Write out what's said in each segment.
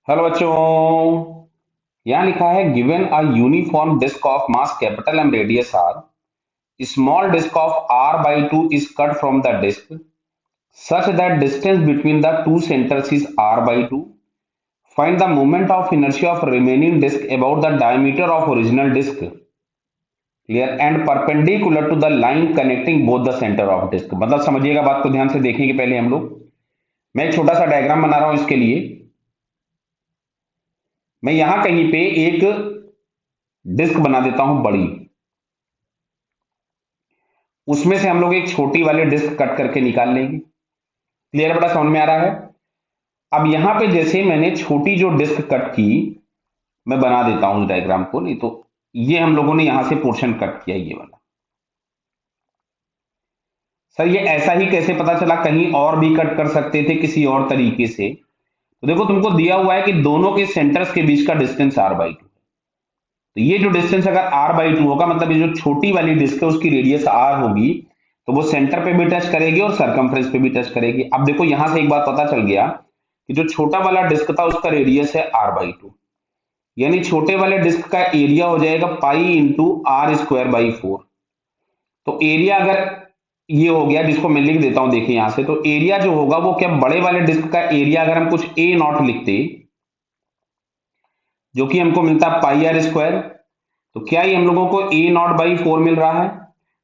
Hello बच्चों। यहाँ लिखा है given a uniform disc of mass capital M radius R, small disc of r by 2 is cut from the disk such that distance between the two centers is r by 2. Find the moment of inertia of remaining disk about the diameter of original disk, clear, and perpendicular to the line connecting both the center of disk। मतलब समझिएगा बात को ध्यान से देखेंगे। पहले हम लोग, मैं एक छोटा सा डायग्राम बना रहा हूं इसके लिए। मैं यहां कहीं पे एक डिस्क बना देता हूं बड़ी, उसमें से हम लोग एक छोटी वाली डिस्क कट करके निकाल लेंगे। क्लियर, बड़ा समझ में आ रहा है। अब यहां पे जैसे मैंने छोटी जो डिस्क कट की, मैं बना देता हूं उस डायग्राम को, नहीं तो ये हम लोगों ने यहां से पोर्शन कट किया, ये वाला। सर ये ऐसा ही कैसे पता चला, कहीं और भी कट कर सकते थे किसी और तरीके से। तो देखो तुमको दिया हुआ है कि दोनों के सेंटर्स के बीच का डिस्टेंस r बाई 2। तो ये जो डिस्टेंस अगर r बाई 2 होगा, मतलब ये जो छोटी वाली डिस्क है उसकी रेडियस r होगी, तो वो सेंटर पे भी टच करेगी और सरकमफ्रेंस पे भी टच करेगी। अब देखो यहां से एक बात पता चल गया कि जो छोटा वाला डिस्क था उसका रेडियस है r बाई 2, यानी छोटे वाले डिस्क का एरिया हो जाएगा pi into are square by 4। तो एरिया अगर ये हो गया, जिसको मैं लिख देता हूं, देखिए यहां से, तो एरिया जो होगा वो क्या, बड़े वाले डिस्क का एरिया अगर हम कुछ ए नॉट लिखते, जो कि हमको मिलता है पाई आर स्क्वायर, तो क्या ये हम लोगों को ए नॉट बाई 4 मिल रहा है।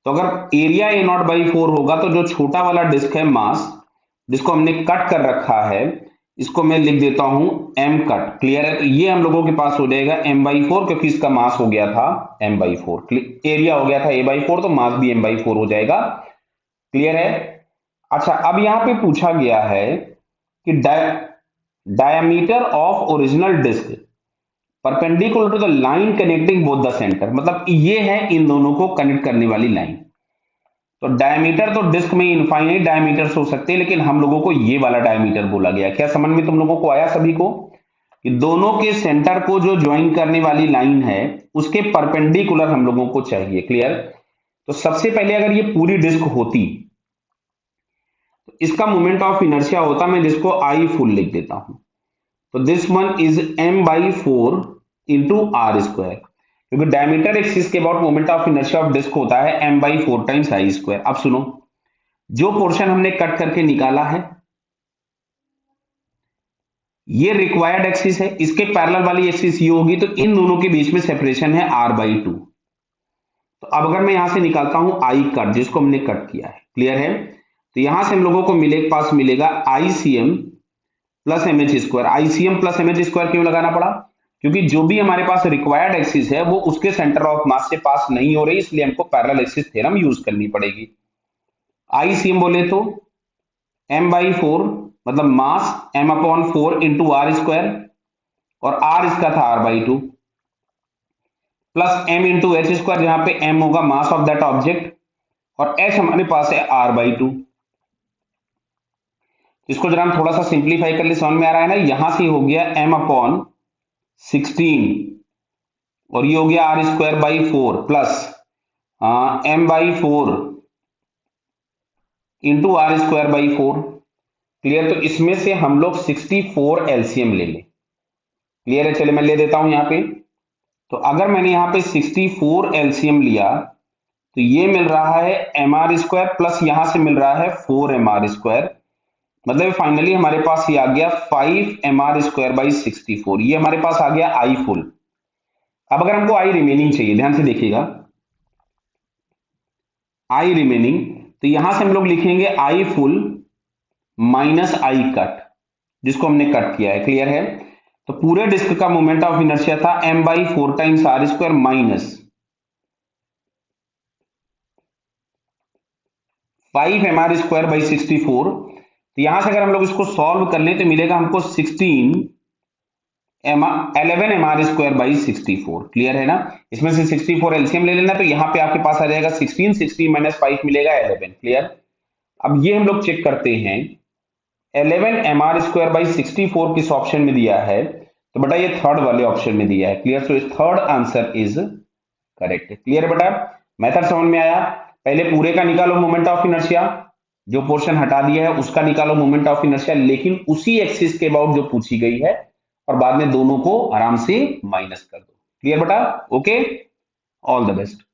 तो अगर एरिया ए नॉट बाई 4 होगा, तो जो छोटा वाला डिस्क है मास, जिसको हमने कट कर रखा है, इसको मैं लिख देता हूं एम कट। क्लियर है। तो ये हम लोगों के पास हो जाएगा एम बाई 4, क्योंकि इसका मास हो गया था एम बाई 4, एरिया हो गया था ए बाई 4, तो मास भी एम बाई 4 हो जाएगा। क्लियर है। अच्छा, अब यहां पे पूछा गया है कि diameter of original disc perpendicular to the line connecting both the centre, मतलब ये है इन दोनों को कनेक्ट करने वाली लाइन। तो डायमीटर तो डिस्क में इनफाइनाइट डायमीटर्स हो सकते हैं, लेकिन हम लोगों को ये वाला डायमीटर बोला गया। क्या समझ में तुम लोगों को आया सभी को, कि दोनों के सेंटर को जो ज्वाइन करने वाली लाइन है उसके परपेंडिकुलर हम लोगों को चाहिए। क्लियर। तो सबसे पहले अगर ये पूरी डिस्क होती तो इसका मोमेंट ऑफ इनर्शिया होता, मैं जिसको आई फुल लिख देता हूं। तो this one is m by 4 into are square, क्योंकि डायमीटर एक्सिस के about moment of inertia of disc होता है m by 4 times I square. अब सुनो, जो पोर्शन हमने कट करके निकाला है ये रिक्वायर्ड एक्सिस है, इसके पैरेलल वाली एक्सिस ये होगी, तो इन दोनों के बीच में सेपरेशन है r बाई 2। तो अब अगर मैं यहां से निकालता हूं आई कट, जिसको हमने कट किया है, क्लियर है, तो यहां से हम लोगों को पास मिलेगा ICM plus m h square. ICM plus m h square क्यों लगाना पड़ा, क्योंकि जो भी हमारे पास रिक्वायर्ड एक्सिस है वो उसके सेंटर ऑफ मास से पास नहीं हो रही, इसलिए हमको पैरेलल एक्सिस थ्योरम यूज करनी पड़ेगी। आईसीएम बोले तो m बाई 4, मतलब mass m upon 4 into are square, और r इसका था r by 2, plus m into h square, जहां पे m होगा मास ऑफ दैट ऑब्जेक्ट, और h हमारे पास है r बाई 2। इसको जरा हम थोड़ा सा सिंप्लीफाई कर ले, समझ में आ रहा है ना। यहां से हो गया m अपॉन 16, और ये हो गया r square by 4, plus m by 4 into are square by 4। Clear. तो इसमें से हम लोग 64 एलसीएम ले लें। क्लियर है। चलिए मैं ले देता हूं यहां पे। तो अगर मैंने यहां पे 64 एलसीएम लिया, तो ये मिल रहा है एम आर स्क्वायर, प्लस यहां से मिल रहा है 4 एम आर स्क्वायर, मतलब फाइनली हमारे पास ये आ गया 5 एम आर स्क्वायर बाई 64। ये हमारे पास आ गया आई फुल। अब अगर हमको आई रिमेनिंग चाहिए, ध्यान से देखिएगा, आई रिमेनिंग, तो यहां से हम लोग लिखेंगे आई फुल माइनस आई कट, जिसको हमने कट किया है। क्लियर है। तो पूरे डिस्क का मोमेंट ऑफ इनर्शिया था m by 4 times r square minus 5 m r square by 64। तो यहां से अगर हम लोग इसको सॉल्व कर लें तो मिलेगा हमको 11 m r square by 64। Clear है ना। इसमें से 64 एलसीएम ले लेना, तो यहां पे आपके पास आ जाएगा 16 माइनस 5 मिलेगा 11। क्लियर। अब ये हम लोग चेक करते हैं, 11 एम आर स्क्वायर बाई 64 किस ऑप्शन में दिया है, तो बेटा ये थर्ड वाले ऑप्शन में दिया है। Clear. So third answer is correct. Clear बेटा। मेथड समझ में आया। पहले पूरे का निकालो मोमेंट ऑफ इनर्शिया, जो पोर्शन हटा दिया है उसका निकालो मोमेंट ऑफ इनर्शिया, लेकिन उसी एक्सिस के अबाउट जो पूछी गई है और बाद में दोनों को आराम से माइनस कर दो। क्लियर बेटा? Okay, all the best.